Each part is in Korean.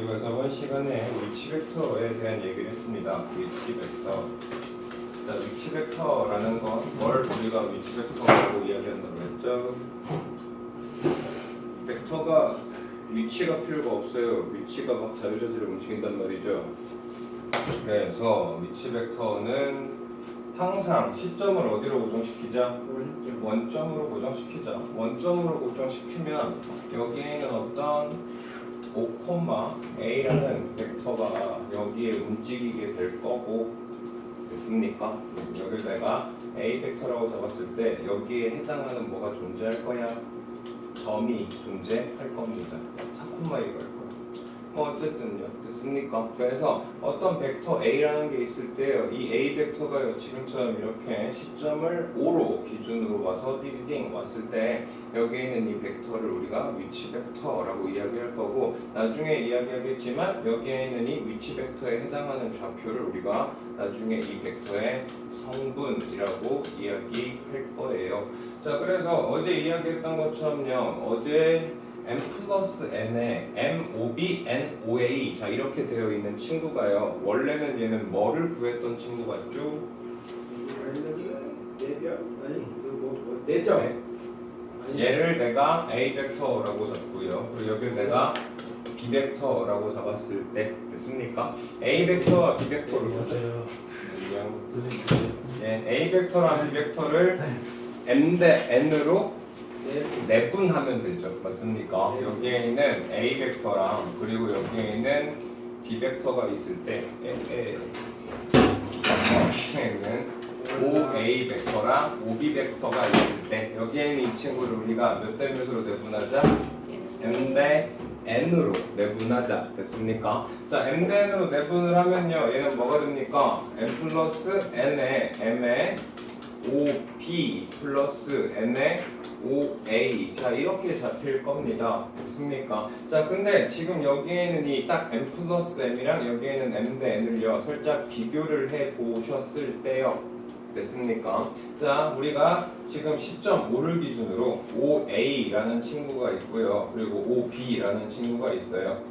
우리가 저번 시간에 위치 벡터에 대한 얘기를 했습니다. 위치 벡터. 자, 위치 벡터라는 건 뭘 우리가 위치 벡터라고 이야기한다고 했죠? 벡터가 위치가 필요가 없어요. 위치가 막 자유자재로 움직인단 말이죠. 그래서 위치 벡터는 항상 시점을 어디로 고정시키자? 원점으로 고정시키자. 원점으로 고정시키면 여기에 있는 어떤 5,A라는 벡터가 여기에 움직이게 될 거고, 됐습니까? 여기를 내가 A 벡터라고 잡았을 때 여기에 해당하는 뭐가 존재할 거야? 점이 존재할 겁니다. 4,2가 일 거야. 어쨌든요, 됐습니까? 그래서 어떤 벡터 A라는 게 있을 때요, 이 A 벡터가 지금처럼 이렇게 시점을 O로 기준으로 와서 띠딩 왔을 때 여기에 있는 이 벡터를 우리가 위치 벡터라고 이야기할 거고, 나중에 이야기하겠지만 여기에 있는 이 위치 벡터에 해당하는 좌표를 우리가 나중에 이 벡터의 성분이라고 이야기할 거예요. 자, 그래서 어제 이야기했던 것처럼요, 어제 m 플러스 n에 m, ob, n, oa 자 이렇게 되어 있는 친구가요, 원래는 얘는 뭐를 구했던 친구 같죠? 내점. 얘를 내가 a 벡터라고 잡고요, 그리고 여기를 내가 b 벡터라고 잡았을 때, 됐습니까? a 벡터와 b 벡터를 안녕하세요. 예, a 벡터랑 b 벡터를 m 대 n으로 내분하면 되죠. 맞습니까? 여기에 있는 A 벡터랑 그리고 여기에 있는 B 벡터가 있을 때 여기에는 OA 벡터랑 OB 벡터가 있을 때 여기에 있는 이 친구를 우리가 몇 대 몇으로 내분하자? M 대 N으로 내분하자. 됐습니까? 자, M 대 N으로 내분을 하면요, 얘는 뭐가 됩니까? M 플러스 N에 M에 OB 플러스 N에 OA 자 이렇게 잡힐 겁니다. 됐습니까? 자, 근데 지금 여기에는 이 딱 M 플러스 M이랑 여기에는 M 대 N을요 살짝 비교를 해 보셨을 때요, 됐습니까? 자, 우리가 지금 시점 5를 기준으로 OA라는 친구가 있고요, 그리고 OB라는 친구가 있어요.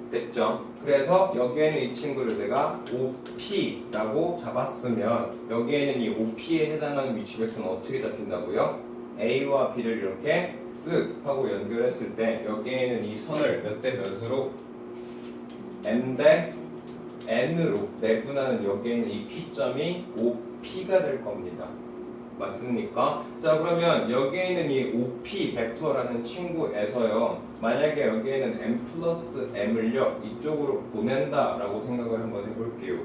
됐죠? 그래서 여기에는 이 친구를 내가 OP라고 잡았으면 여기에는 이 OP에 해당하는 위치 벡터는 어떻게 잡힌다고요? A와 B를 이렇게 쓱 하고 연결했을 때 여기에는 이 선을 몇 대 몇으로? M 대 N으로 내분하는 여기에는 이 P점이 OP가 될 겁니다. 맞습니까? 자, 그러면 여기에 있는 이 OP 벡터라는 친구에서요, 만약에 여기에는 M 플러스 M을요 이쪽으로 보낸다라고 생각을 한번 해볼게요.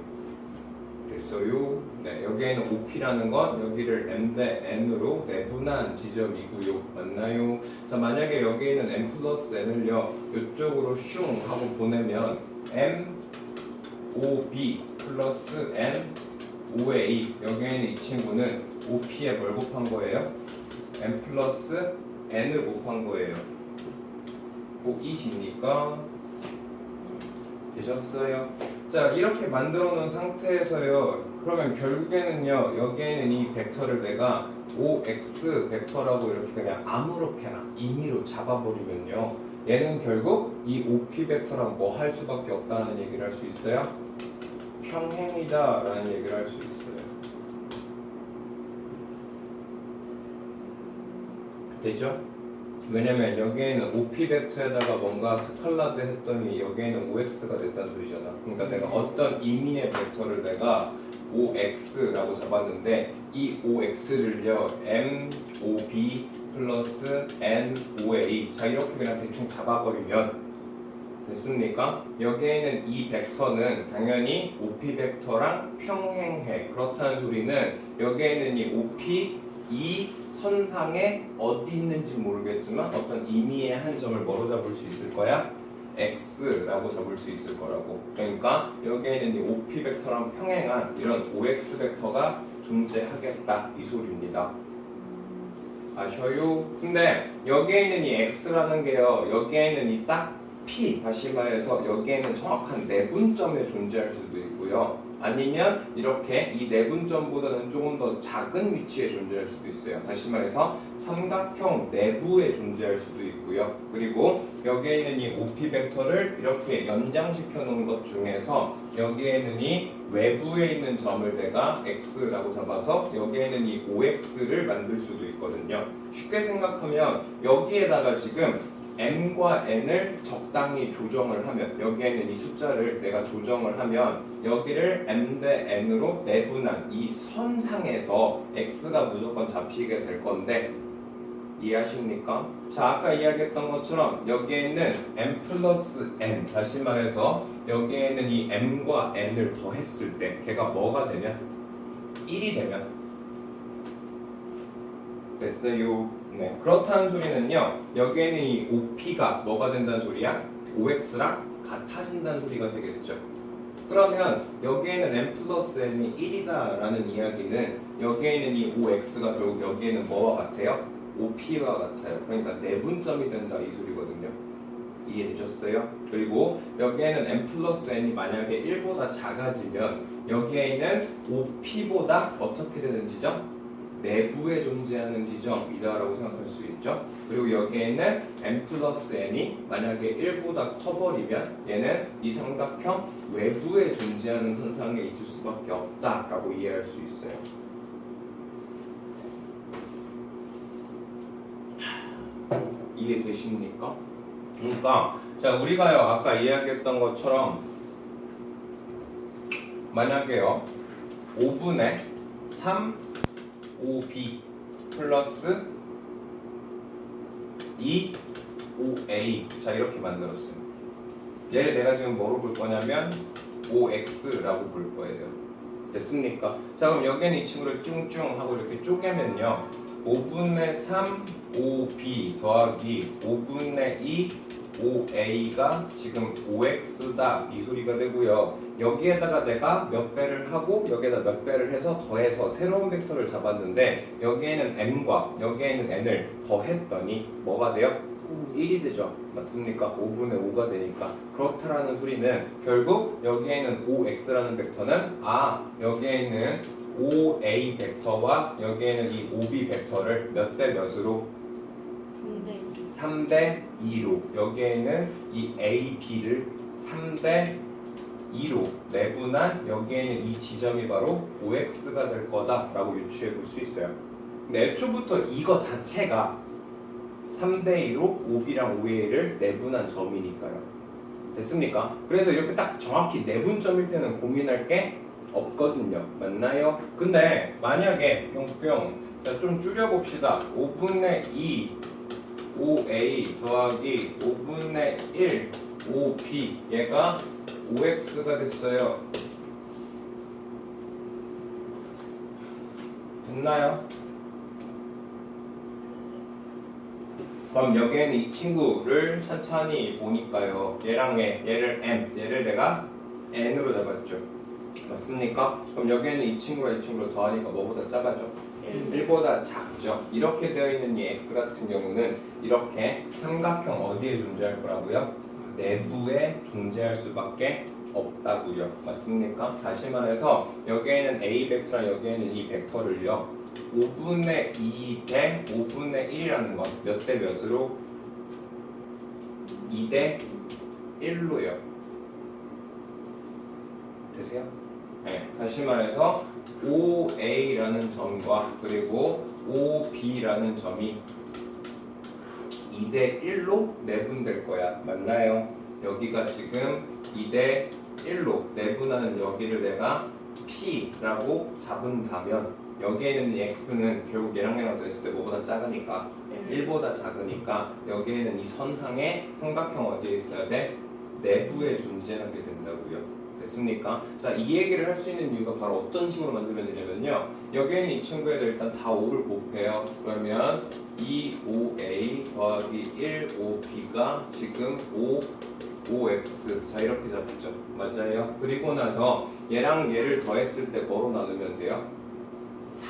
됐어요? 네, 여기에는 OP라는 건 여기를 M 대 N으로 내분한 지점이고요. 맞나요? 자, 만약에 여기에는 M 플러스 N을요 이쪽으로 슝 하고 보내면 M, OB 플러스 N, OA 여기에는 이 친구는 OP에 뭘 곱한 거예요? M 플러스 N을 곱한 거예요. 보이십니까? 되셨어요? 자, 이렇게 만들어 놓은 상태에서요, 그러면 결국에는요, 여기에는 이 벡터를 내가 OX 벡터라고 이렇게 그냥 아무렇게나 임의로 잡아버리면요, 얘는 결국 이 OP 벡터랑 뭐 할 수밖에 없다는 얘기를 할 수 있어요? 평행이다 라는 얘기를 할 수 있어요. 되죠? 왜냐면 여기에는 OP 벡터에다가 뭔가 스칼라드 했더니 여기에는 OX가 됐다는 소리잖아. 그러니까 내가 어떤 임의의 벡터를 내가 OX라고 잡았는데 이 OX를요 M, OB 플러스 N, OA 자 이렇게 그냥 대충 잡아버리면, 됐습니까? 여기에는 이 벡터는 당연히 OP 벡터랑 평행해. 그렇다는 소리는 여기에는 이 OP 이 선상에 어디 있는지 모르겠지만 어떤 임의의 한 점을 뭐로 잡을 수 있을 거야? X라고 잡을 수 있을 거라고. 그러니까 여기에는 이 OP 벡터랑 평행한 이런 OX 벡터가 존재하겠다 이 소리입니다. 아셔요? 근데 여기에 있는 이 X라는 게요, 여기에 있는 이 딱 P, 다시 말해서 여기에는 정확한 내분점에 존재할 수도 있고요. 아니면 이렇게 이 내분점보다는 조금 더 작은 위치에 존재할 수도 있어요. 다시 말해서 삼각형 내부에 존재할 수도 있고요. 그리고 여기에 있는 이 OP 벡터를 이렇게 연장시켜 놓은 것 중에서 여기에는 이 외부에 있는 점을 내가 X라고 잡아서 여기에는 이 OX를 만들 수도 있거든요. 쉽게 생각하면 여기에다가 지금 m과 n을 적당히 조정을 하면 여기에는 이 숫자를 내가 조정을 하면 여기를 m 대 n으로 내분한 이 선상에서 x가 무조건 잡히게 될 건데 이해하십니까? 자, 아까 이야기했던 것처럼 여기에는 m 플러스 n, 다시 말해서 여기에는 이 m과 n을 더했을 때 걔가 뭐가 되면 1이 되면 됐어요. 네, 그렇다는 소리는요, 여기에는 이 OP가 뭐가 된다는 소리야? OX랑 같아진다는 소리가 되겠죠. 그러면 여기에는 m 플러스 n이 1이다 라는 이야기는 여기에 있는 이 OX가 결국 여기에는 뭐와 같아요? OP와 같아요. 그러니까 내분점이 된다 이 소리거든요. 이해되셨어요? 그리고 여기에는 m 플러스 n이 만약에 1보다 작아지면 여기에 있는 OP보다 어떻게 되는 지점? 내부에 존재하는 지점이다라고 생각할 수 있죠. 그리고 여기에는 m 플러스 n이 만약에 1보다 커버리면 얘는 이 삼각형 외부에 존재하는 현상에 있을 수밖에 없다라고 이해할 수 있어요. 이해되십니까? 그러니까 자, 우리가요 아까 이야기했던 것처럼 만약에요 5분의 3 5b 플러스 2 5a 자 이렇게 만들었어요. 얘를 내가 지금 뭐로 볼 거냐면 5x라고 볼 거예요. 됐습니까? 자, 그럼 여기는 이 친구를 쭝쭝 하고 이렇게 쪼개면요 5분의 3 5b 더하기 5분의 2 5a가 지금 5x다 이 소리가 되고요. 여기에다가 내가 몇 배를 하고 여기에다 몇 배를 해서 더해서 새로운 벡터를 잡았는데 여기에는 m과 여기에는 n을 더했더니 뭐가 돼요? 1이 되죠. 맞습니까? 5분의 5가 되니까. 그렇다라는 소리는 결국 여기에는 5x라는 벡터는 여기에 있는 5a 벡터와 여기에는 이 5b 벡터를 몇 대 몇으로 3대 2로 여기에는 이 A, B를 3대 2로 내분한 여기에는 이 지점이 바로 OX가 될 거다라고 유추해 볼 수 있어요. 근데 애초부터 이거 자체가 3대 2로 OB랑 OA를 내분한 점이니까요. 됐습니까? 그래서 이렇게 딱 정확히 내분점일 때는 고민할 게 없거든요. 맞나요? 근데 만약에 뿅뿅 자, 좀 줄여봅시다. 5분의 2 5a 더하기 5분의 1 5b 얘가 5x가 됐어요. 됐나요? 그럼 여기에는 이 친구를 천천히 보니까요 얘랑 얘를 m 얘를 내가 n으로 잡았죠. 맞습니까? 그럼 여기에는 이 친구가 이 친구를 더하니까 뭐보다 작아져? 1보다 작죠. 이렇게 되어 있는 이 x 같은 경우는 이렇게 삼각형 어디에 존재할 거라고요? 내부에 존재할 수밖에 없다고요. 맞습니까? 다시 말해서 여기에는 a 벡터랑 여기에는 이 벡터를요 5분의 2 대 5분의 1이라는 건 몇 대 몇으로? 2 대 1로요. 되세요? 네, 다시 말해서 5a라는 점과 그리고 5b라는 점이 2 대 1로 내분될 거야. 맞나요? 여기가 지금 2 대 1로 내분하는 여기를 내가 p라고 잡은다면 여기에는 이 x는 결국 얘랑 됐을 때 뭐보다 작으니까 1보다 작으니까 여기에는 이 선상에 삼각형 어디에 있어야 돼? 내부에 존재하게 된다고요. 됐습니까? 자, 이 얘기를 할 수 있는 이유가 바로 어떤 식으로 만들면 되냐면요 여기에는 이 친구에도 일단 다 5를 곱해요. 그러면 2 5a 더하기 1 5b가 지금 5x 자 이렇게 잡죠. 맞아요? 그리고 나서 얘랑 얘를 더했을 때 뭐로 나누면 돼요?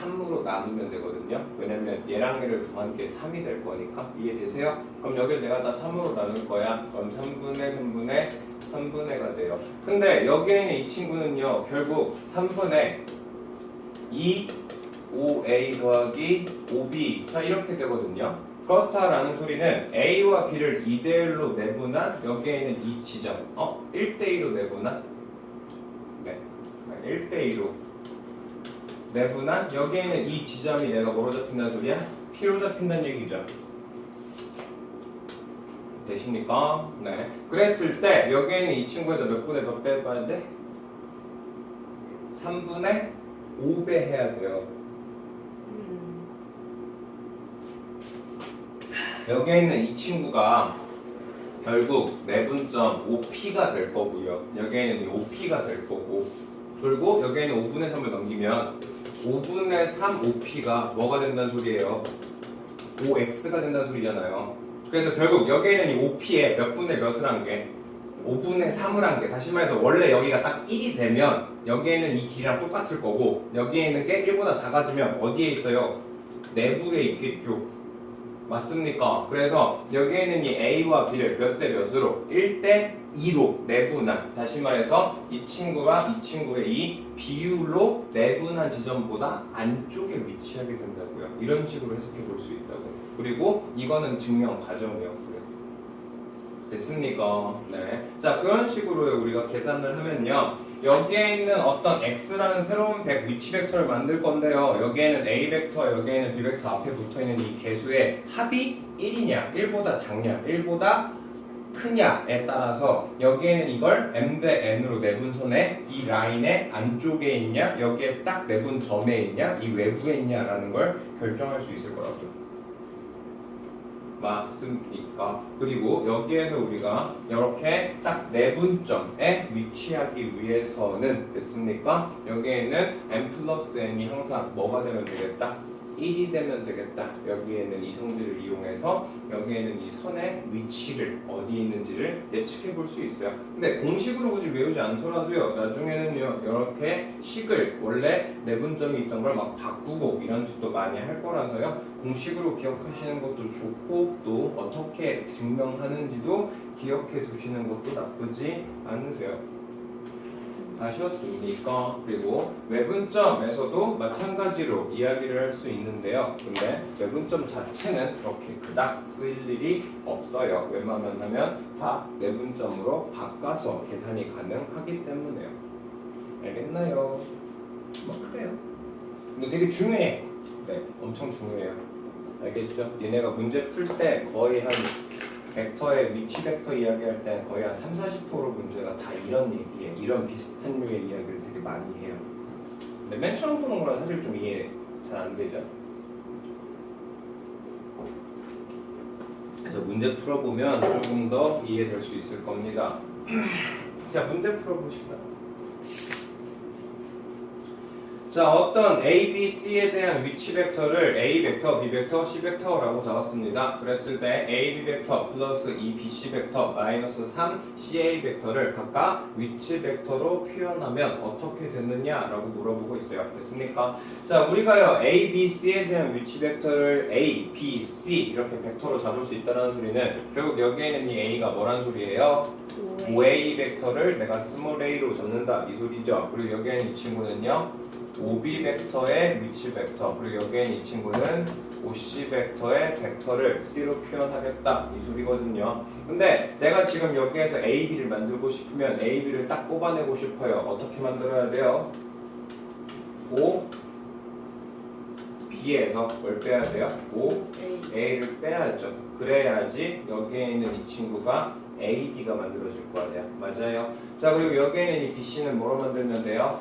3으로 나누면 되거든요. 왜냐면 얘랑 얘를 더한 게 3이 될 거니까. 이해되세요? 그럼 여기를 내가 다 3으로 나눌 거야. 그럼 3분의 가 돼요. 근데 여기에 있는 이 친구는요, 결국 3분의 2 5a 더하기 5b 자 이렇게 되거든요. 그렇다라는 소리는 a와 b를 2대1로 내분한 여기에 있는 이 지점 1대2로 내분한 네 1대2로 내분한 여기에 있는 이 지점이 내가 뭐로 잡힌다는 소리야? t로 잡힌다는 얘기죠. 되십니까? 네. 그랬을 때 여기에 있는 이 친구에다 몇 분의 몇 빼봐야 돼? 3분의 5배 해야 돼요. 여기에 있는 이 친구가 결국 내분점 5p가 될 거고요. 여기에 있는 5p가 될 거고, 그리고 여기에 있는 5분의 3을 넘기면 5분의 3 5p가 뭐가 된다는 소리예요? 5x가 된다는 소리잖아요. 그래서 결국 여기에 있는 이 5p에 몇 분의 몇을 한 게? 5분의 3을 한 게. 다시 말해서 원래 여기가 딱 1이 되면 여기에 있는 이 길이랑 똑같을 거고, 여기에 있는 게 1보다 작아지면 어디에 있어요? 내부에 있겠죠. 맞습니까? 그래서 여기에 있는 이 a와 b를 몇 대 몇으로? 1대 2로 내분한, 다시 말해서 이 친구와 이 친구의 이 비율로 내분한 지점보다 안쪽에 위치하게 된다고요. 이런 식으로 해석해 볼 수 있다고. 그리고 이거는 증명 과정이었고요. 됐습니까? 네. 자, 그런 식으로 우리가 계산을 하면요, 여기에 있는 어떤 x라는 새로운 위치 벡터를 만들 건데요, 여기에는 a 벡터, 여기에는 b 벡터 앞에 붙어있는 이 개수의 합이 1이냐, 1보다 작냐, 1보다 크냐에 따라서 여기에는 이걸 m 대 n으로 내분선의 이 라인의 안쪽에 있냐, 여기에 딱 내분점에 있냐, 이 외부에 있냐라는 걸 결정할 수 있을 거라고요. 맞습니까? 그리고 여기에서 우리가 이렇게 딱 내분점에 위치하기 위해서는 됐습니까? 여기에는 m 플러스 n이 항상 뭐가 되면 되겠다? 1이 되면 되겠다. 여기에는 이 성질을 이용해서 여기에는 이 선의 위치를 어디 있는지를 예측해 볼 수 있어요. 근데 공식으로 굳이 외우지 않더라도요, 나중에는요, 이렇게 식을 원래 내분점이 있던 걸 막 바꾸고 이런 식도 많이 할 거라서요, 공식으로 기억하시는 것도 좋고, 또 어떻게 증명하는지도 기억해 두시는 것도 나쁘지 않으세요. 아셨습니까? 그리고 외분점에서도 마찬가지로 이야기를 할 수 있는데요. 근데 외분점 자체는 그렇게 그닥 쓰일 일이 없어요. 웬만하면 다 내분점으로 바꿔서 계산이 가능하기 때문에요. 알겠나요? 뭐 그래요. 근데 되게 중요해. 네, 엄청 중요해요. 알겠죠? 얘네가 문제 풀 때 거의 한 벡터의 위치 벡터 이야기할 때 거의 한 30-40% 문제가 다 이런 얘기에, 이런 비슷한 류의 이야기를 되게 많이 해요. 근데 맨 처음 보는 거라 사실 좀 이해 잘 안 되죠. 그래서 문제 풀어보면 조금 더 이해될 수 있을 겁니다. 자, 문제 풀어봅시다. 자, 어떤 A, B, C에 대한 위치 벡터를 A 벡터, B 벡터, C 벡터라고 적었습니다. 그랬을 때 A, B 벡터 플러스 2 B, C 벡터 마이너스 3 C, A 벡터를 각각 위치 벡터로 표현하면 어떻게 됐느냐라고 물어보고 있어요. 됐습니까? 자, 우리가요, A, B, C에 대한 위치 벡터를 A, B, C 이렇게 벡터로 잡을 수 있다는 소리는 결국 여기에 있는 이 A가 뭐란 소리예요? 5A 벡터를 내가 스몰 a로 적는다 이 소리죠. 그리고 여기에 있는 이 친구는요, 5B 벡터의 위치 벡터, 그리고 여기에 있는 이 친구는 5C 벡터의 벡터를 C로 표현하겠다 이 소리거든요. 근데 내가 지금 여기에서 A, B를 만들고 싶으면 A, B를 딱 뽑아내고 싶어요. 어떻게 만들어야 돼요? 5 B에서 뭘 빼야 돼요? 5 A를 빼야죠. 그래야지 여기에 있는 이 친구가 A, B가 만들어질 거 아니야. 맞아요. 자, 그리고 여기에 있는 이 BC는 뭐로 만들면 돼요?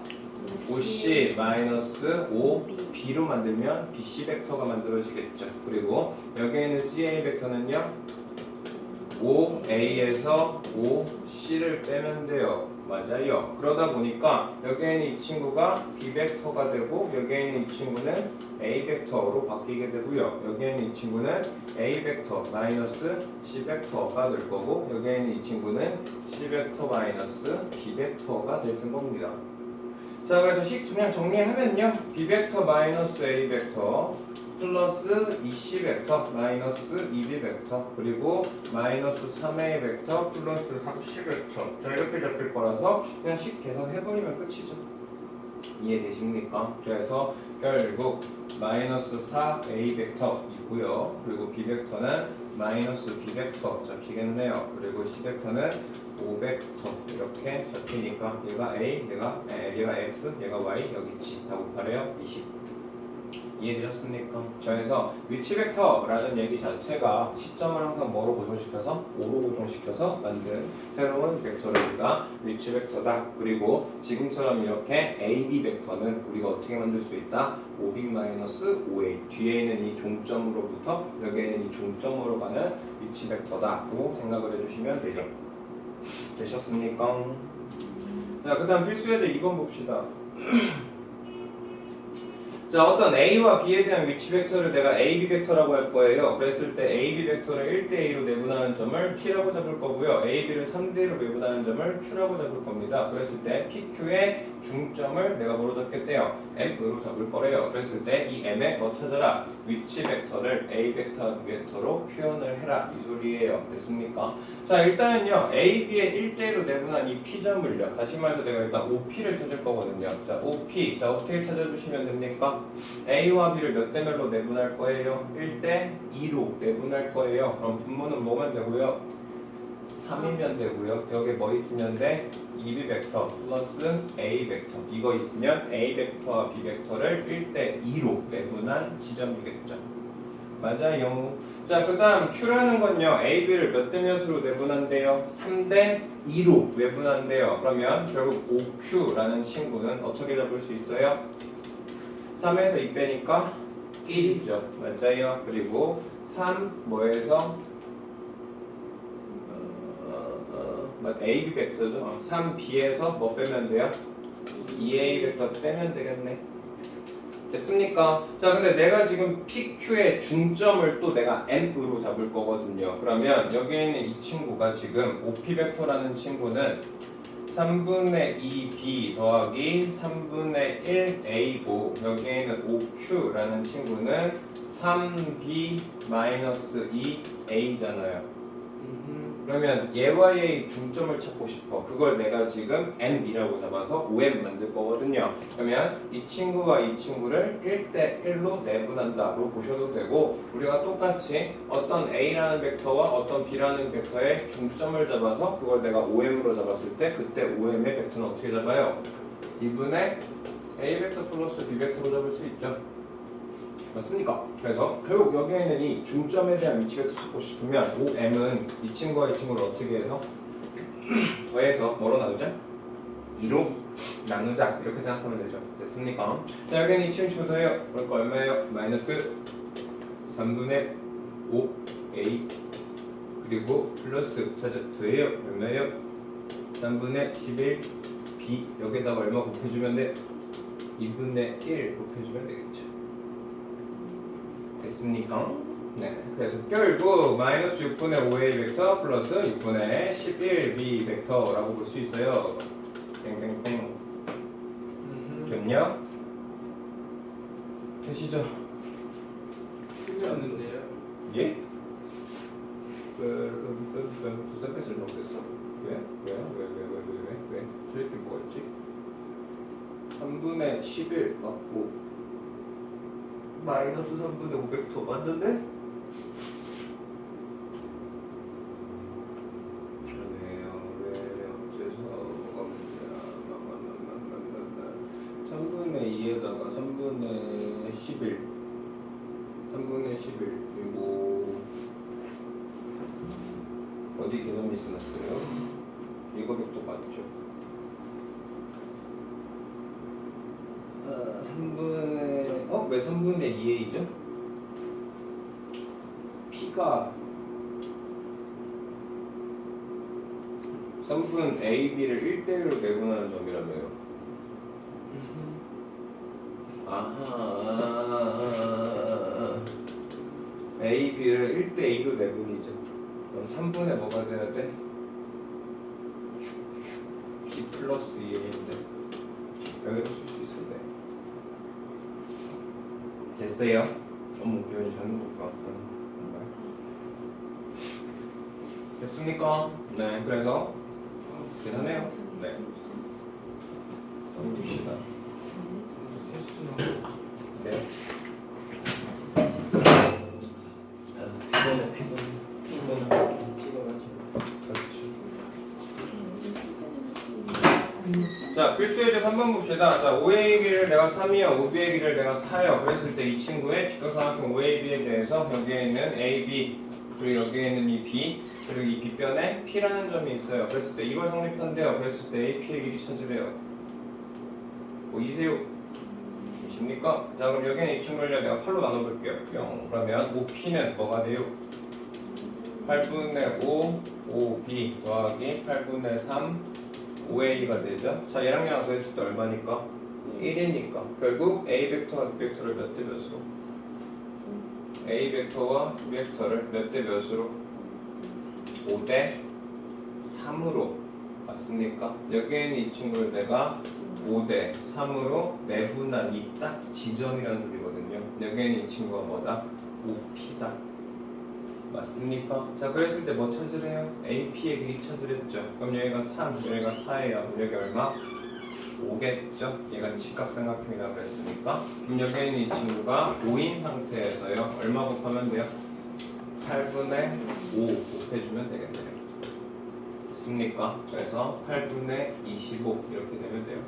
5C 마이너스 5B로 만들면 BC 벡터가 만들어지겠죠. 그리고 여기에 있는 CA 벡터는요, 5A에서 5C를 빼면 돼요. 맞아요. 그러다 보니까 여기에 있는 이 친구가 B 벡터가 되고, 여기에 있는 이 친구는 A 벡터로 바뀌게 되고요. 여기에 있는 이 친구는 A 벡터 마이너스 C 벡터가 될 거고, 여기에 있는 이 친구는 C 벡터 마이너스 B 벡터가 될 겁니다. 자, 그래서 식 그냥 정리하면요. B 벡터 마이너스 A 벡터 플러스 2C 벡터 마이너스 2B 벡터 그리고 마이너스 3A 벡터 플러스 3C 벡터. 자, 이렇게 잡힐 거라서 그냥 식 계산해버리면 끝이죠. 이해되십니까? 그래서 결국 마이너스 4A 벡터 있고요. 그리고 B 벡터는 마이너스 B 벡터 잡히겠네요. 그리고 C 벡터는 5벡터 이렇게 잡히니까 얘가 A, 얘가 X, 얘가 Y, 여기 G 다 곱하래요. 20. 이해되셨습니까? 그래서 위치 벡터라는 얘기 자체가 시점을 항상 뭐로 고정시켜서? O로 고정시켜서 만든 새로운 벡터를 우리가 위치 벡터다. 그리고 지금처럼 이렇게 AB 벡터는 우리가 어떻게 만들 수 있다? 5B-5A 뒤에 있는 이 종점으로부터 여기에 있는 이 종점으로 가는 위치 벡터다고 생각을 해주시면 되죠. 되셨습니까? 자, 그 다음 필수 예제 2번 봅시다. 자, 어떤 A와 B에 대한 위치 벡터를 내가 AB 벡터라고 할 거예요. 그랬을 때 AB 벡터를 1대2로 내분하는 점을 P라고 잡을 거고요. AB를 3대1로 내분하는 점을 Q라고 잡을 겁니다. 그랬을 때 PQ의 중점을 내가 뭐로 잡겠대요? M으로 잡을 거래요. 그랬을 때 이 M에 뭐 찾아라? 위치 벡터를 A 벡터, B 벡터로 표현을 해라. 이 소리예요. 됐습니까? 자, 일단은요. AB의 1대1로 내분한 이 P점을요. 다시 말해서 내가 일단 OP를 찾을 거거든요. 자, OP. 자, 어떻게 찾아주시면 됩니까? A와 B를 몇 대 몇로 내분할 거예요? 1대 2로 내분할 거예요. 그럼 분모는 뭐면 되고요? 3이면 되고요. 여기 뭐 있으면 돼? 2B 벡터 플러스 A 벡터. 이거 있으면 A 벡터와 B 벡터를 1대 2로 내분한 지점이겠죠. 맞아요. 자, 그 다음 Q라는 건요. AB를 몇 대 몇으로 내분한대요? 3대 2로 내분한대요. 그러면 결국 OQ라는 친구는 어떻게 잡을 수 있어요? 3에서 2 빼니까 1이죠. 맞아요. 그리고 3 뭐에서 AB 벡터죠. 3B에서 뭐 빼면 돼요? 2A 벡터 빼면 되겠네. 됐습니까? 자, 근데 내가 지금 PQ의 중점을 또 내가 M으로 잡을 거거든요. 그러면 여기에 있는 이 친구가 지금 OP 벡터라는 친구는 3분의 2b 더하기 3분의 1a고 여기에 있는 5q라는 친구는 3b 마이너스 2a잖아요. 그러면 얘와 얘의 중점을 찾고 싶어. 그걸 내가 지금 n이라고 잡아서 5m 만들 거거든요. 그러면 이 친구와 이 친구를 1대 1로 내분한다로 보셔도 되고 우리가 똑같이 어떤 a라는 벡터와 어떤 b라는 벡터의 중점을 잡아서 그걸 내가 5m으로 잡았을 때 그때 5m의 벡터는 어떻게 잡아요? 2분의 a 벡터 플러스 b 벡터로 잡을 수 있죠. 맞습니까? 그래서 결국 여기에 있는 이 중점에 대한 위치 벡터 찾고 싶으면 5m은 이 친구와 이 친구를 어떻게 해서 더해서 뭐로 나누자? 2로 나누자. 이렇게 생각하면 되죠. 됐습니까? 자, 여기는 이 친구 더해요. 그러니까 얼마예요? 마이너스 3분의 5a 그리고 플러스 더해요. 얼마예요? 3분의 11b 여기다가 얼마 곱해주면 돼? 2분의 1 곱해주면 되겠죠. 됐습니까? 네. 그래서 결국 마이너스 6분의 5a 벡터 플러스 6분의 11b 벡터라고 볼 수 있어요. 땡땡땡. 됐냐? 되시죠? 쉽지 않는데요. 예? 두세 배를 넘겼어? 왜? 왜? 저렇게 뭐가 있지? 3분의 11 맞고 마이너스 3분의 500더 맞는데? 왜요? 그래서 뭐가 문제야? 3분의 2에다가 3분의 11 그리고 어디 계산이 있었어요? 이거 벡터 맞죠? 3분의 왜 3분의 2a죠? P가 3분 AB를 1대1로 내분하는 점이라며요. 아하. AB를 1대2로 내분이죠. 그럼 3분의 뭐가 돼야 돼? B 플러스 2a인데 여기도 쓸 수 있을 때. 됐어요? 어머, 기현이 잘못 볼것 같다. 됐습니까? 네, 그래서 계산해요. 네. 넘깁시다. 세수준하고 네. 자, 필수의 제 3번 봅시다. 자, 5A의 길이를 내가 3이요, 5B의 길이를 내가 4요. 그랬을 때 이 친구의 직각삼각형 5AB에 대해서 여기에 있는 AB, 그리고 여기에 있는 이 B, 그리고 이 B변에 P라는 점이 있어요. 그랬을 때 이걸 성립한대요. 그랬을 때 AP의 길이 찾으래요. 보이세요? 보십니까? 자, 그럼 여기는 이 친구를 내가 8로 나눠볼게요. 0. 그러면 5P는 뭐가 돼요? 8분의 5, 5B 더하기 8분의 3, 5A가 되죠. 자, 얘랑 얘랑 더했을 때 얼마니까? 1이니까. 결국 A 벡터와 B 벡터를 몇 대 몇으로? A 벡터와 B 벡터를 몇 대 몇으로? 5대 3으로. 맞습니까? 여기에는 이 친구를 내가 5대 3으로 내분한 이 딱 지점이라는 소리거든요. 여기에는 이 친구가 뭐다? 5P다. 맞습니까? 자, 그랬을 때 뭐 찾으래요? AP의 길이 찾으랬죠. 그럼 여기가 3, 여기가 4예요. 그럼 여기 얼마? 5겠죠? 얘가 직각삼각형이라고 그랬으니까. 그럼 여기에는 이 친구가 5인 상태에서요. 얼마 곱하면 돼요? 8분의 5 곱해주면 되겠네요. 맞습니까? 그래서 8분의 25 이렇게 되면 돼요.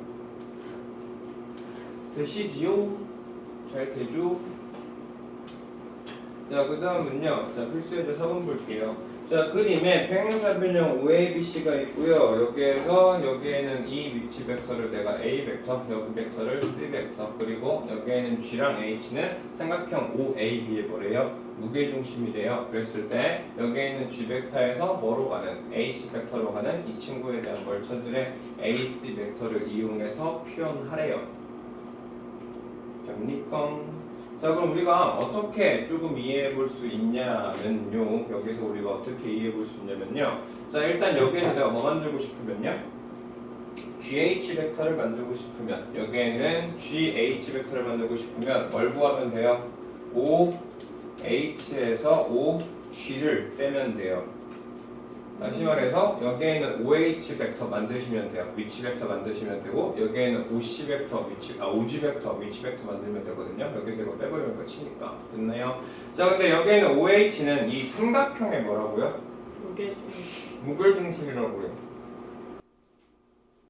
되시지요? 잘 되죠? 자, 그 다음은요. 자, 필수의 제 4번 볼게요. 자, 그림에 평행사 변형 OABC가 있고요. 여기에는 이 위치 벡터를 내가 A 벡터, 여기 벡터를 C 벡터, 그리고 여기에는 G랑 H는 삼각형 OAB에 뭐래요? 무게중심이래요. 그랬을 때 여기에 있는 G 벡터에서 뭐로 가는? H 벡터로 가는 이 친구에 대한 걸 찾으래 AC 벡터를 이용해서 표현하래요. 됩니까? 자, 그럼 우리가 어떻게 조금 이해해 볼 수 있냐면요. 여기서 우리가 어떻게 이해해 볼 수 있냐면요. 자, 일단 여기에서 내가 뭐 만들고 싶으면요. GH 벡터를 만들고 싶으면 여기에는 GH 벡터를 만들고 싶으면 뭘 구하면 돼요? OH에서 OG를 빼면 돼요. 다시 말해서 여기에는 OH 벡터 만드시면 돼요. 위치 벡터 만드시면 되고 여기에는 OC 벡터 OG 벡터 위치 벡터 만들면 되거든요. 여기서 이거 빼버리면 끝이니까. 됐나요? 자, 근데 여기에는 OH는 이 삼각형의 뭐라고요? 무게중심. 무게중심이라고요.